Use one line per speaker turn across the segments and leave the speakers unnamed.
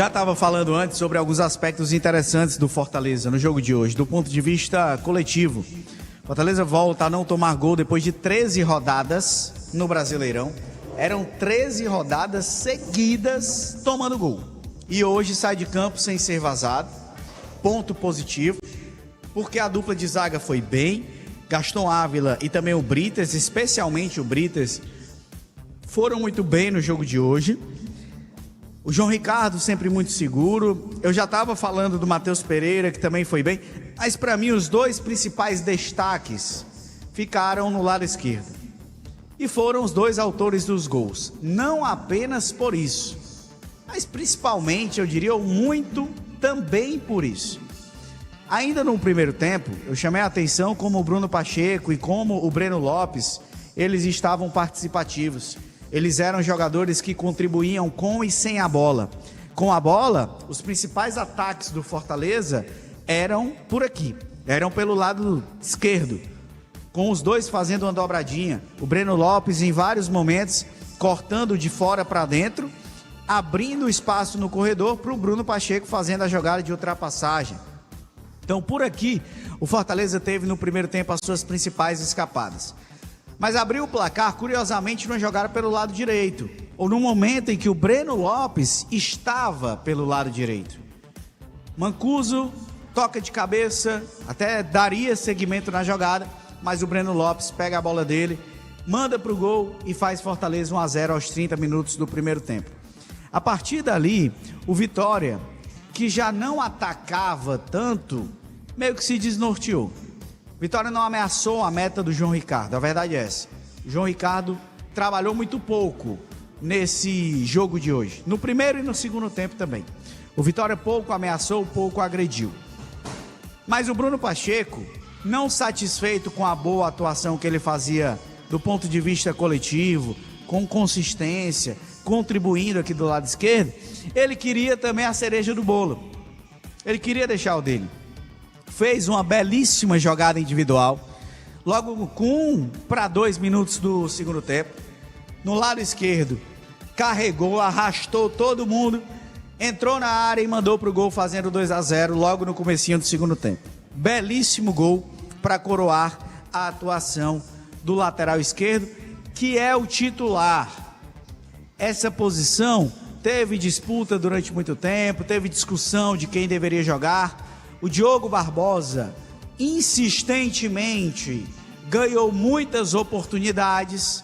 Já estava falando antes sobre alguns aspectos interessantes do Fortaleza no jogo de hoje, do ponto de vista coletivo. Fortaleza volta a não tomar gol depois de 13 rodadas no Brasileirão. Eram 13 rodadas seguidas tomando gol. E hoje sai de campo sem ser vazado. Ponto positivo, porque a dupla de zaga foi bem. Gaston Ávila e também o Brites, especialmente o Brites, foram muito bem no jogo de hoje. O João Ricardo sempre muito seguro. Eu já estava falando do Matheus Pereira, que também foi bem. Mas para mim os dois principais destaques ficaram no lado esquerdo. E foram os dois autores dos gols. Não apenas por isso, mas principalmente, eu diria, muito também por isso. Ainda no primeiro tempo, eu chamei a atenção como o Bruno Pacheco e como o Breno Lopes, eles estavam participativos. Eles eram jogadores que contribuíam com e sem a bola. Com a bola, os principais ataques do Fortaleza eram por aqui, eram pelo lado esquerdo, com os dois fazendo uma dobradinha. O Breno Lopes, em vários momentos, cortando de fora para dentro, abrindo espaço no corredor para o Bruno Pacheco fazendo a jogada de ultrapassagem. Então, por aqui, o Fortaleza teve no primeiro tempo as suas principais escapadas. Mas abriu o placar, curiosamente, numa jogada pelo lado direito, ou no momento em que o Breno Lopes estava pelo lado direito. Mancuso toca de cabeça, até daria seguimento na jogada, mas o Breno Lopes pega a bola dele, manda para o gol e faz Fortaleza 1-0 aos 30 minutos do primeiro tempo. A partir dali, o Vitória, que já não atacava tanto, meio que se desnorteou. Vitória não ameaçou a meta do João Ricardo, a verdade é essa. O João Ricardo trabalhou muito pouco nesse jogo de hoje, no primeiro e no segundo tempo também. O Vitória pouco ameaçou, pouco agrediu. Mas o Bruno Pacheco, não satisfeito com a boa atuação que ele fazia do ponto de vista coletivo, com consistência, contribuindo aqui do lado esquerdo, ele queria também a cereja do bolo. Ele queria deixar o dele. Fez uma belíssima jogada individual, logo com 1 para 2 minutos do segundo tempo, no lado esquerdo, carregou, arrastou todo mundo, entrou na área e mandou para o gol, fazendo 2-0 logo no comecinho do segundo tempo. Belíssimo gol para coroar a atuação do lateral esquerdo, que é o titular. Essa posição teve disputa durante muito tempo, teve discussão de quem deveria jogar. O Diogo Barbosa, insistentemente, ganhou muitas oportunidades,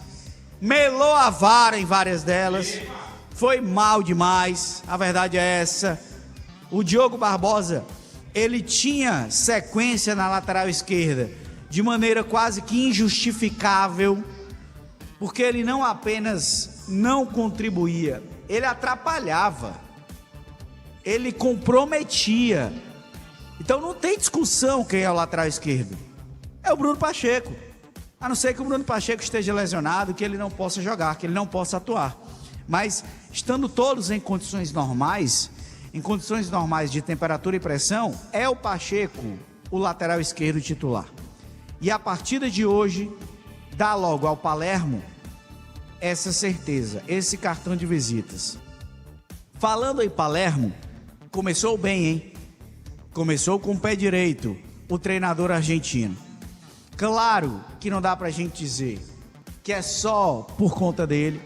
melou a vara em várias delas, foi mal demais, a verdade é essa. O Diogo Barbosa, ele tinha sequência na lateral esquerda, de maneira quase que injustificável, porque ele não apenas não contribuía, ele atrapalhava, ele comprometia. Então não tem discussão quem é o lateral esquerdo. É o Bruno Pacheco. A não ser que o Bruno Pacheco esteja lesionado, que ele não possa jogar, que ele não possa atuar. Mas estando todos em condições normais de temperatura e pressão, é o Pacheco o lateral esquerdo titular. E a partida de hoje dá logo ao Palermo essa certeza, esse cartão de visitas. Falando em Palermo, começou bem, hein? Começou com o pé direito, o treinador argentino. Claro que não dá pra gente dizer que é só por conta dele,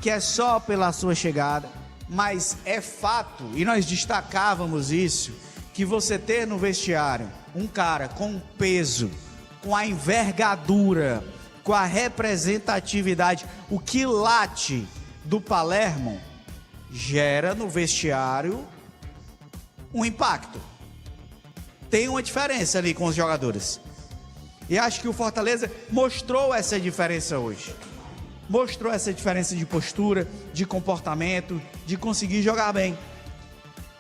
que é só pela sua chegada, mas é fato, e nós destacávamos isso, que você ter no vestiário um cara com peso, com a envergadura, com a representatividade, o quilate do Palermo, gera no vestiário um impacto. Tem uma diferença ali com os jogadores. E acho que o Fortaleza mostrou essa diferença hoje. Mostrou essa diferença de postura, de comportamento, de conseguir jogar bem.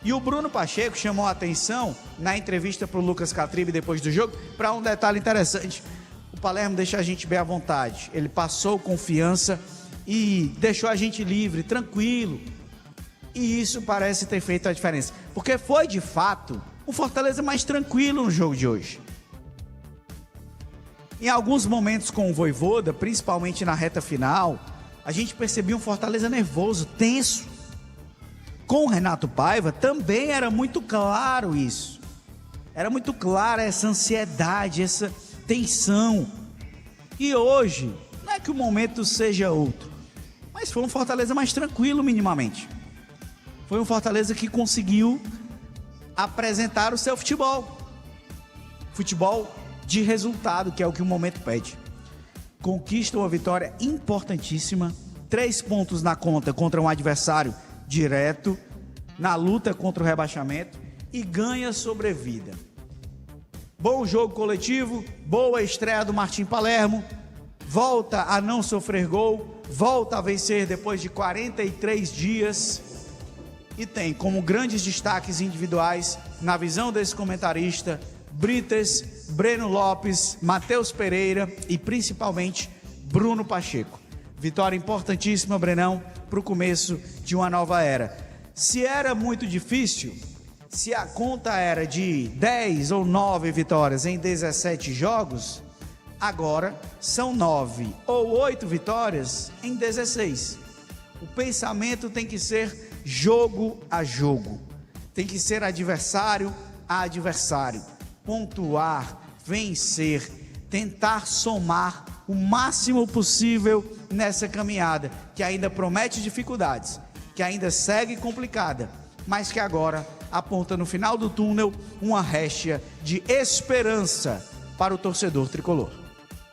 E o Bruno Pacheco chamou a atenção na entrevista para o Lucas Catribe depois do jogo para um detalhe interessante. O Palermo deixa a gente bem à vontade. Ele passou confiança e deixou a gente livre, tranquilo. E isso parece ter feito a diferença. Porque foi, de fato, o Fortaleza mais tranquilo no jogo de hoje. Em alguns momentos com o Vojvoda, principalmente na reta final, a gente percebia um Fortaleza nervoso, tenso. Com o Renato Paiva também era muito claro isso. Era muito clara essa ansiedade, essa tensão. E hoje, não é que o momento seja outro, mas foi um Fortaleza mais tranquilo minimamente. Foi um Fortaleza que conseguiu apresentar o seu futebol. Futebol de resultado, que é o que o momento pede. Conquista uma vitória importantíssima, 3 pontos na conta contra um adversário direto, na luta contra o rebaixamento, e ganha sobrevida. Bom jogo coletivo, boa estreia do Martim Palermo, volta a não sofrer gol, volta a vencer depois de 43 dias, e tem como grandes destaques individuais, na visão desse comentarista, Brites, Breno Lopes, Matheus Pereira e principalmente Bruno Pacheco. Vitória importantíssima, Brenão, para o começo de uma nova era. Se era muito difícil, se a conta era de 10 ou 9 vitórias em 17 jogos, agora são 9 ou 8 vitórias em 16. O pensamento tem que ser jogo a jogo, tem que ser adversário a adversário, pontuar, vencer, tentar somar o máximo possível nessa caminhada, que ainda promete dificuldades, que ainda segue complicada, mas que agora aponta no final do túnel uma rédea de esperança para o torcedor tricolor.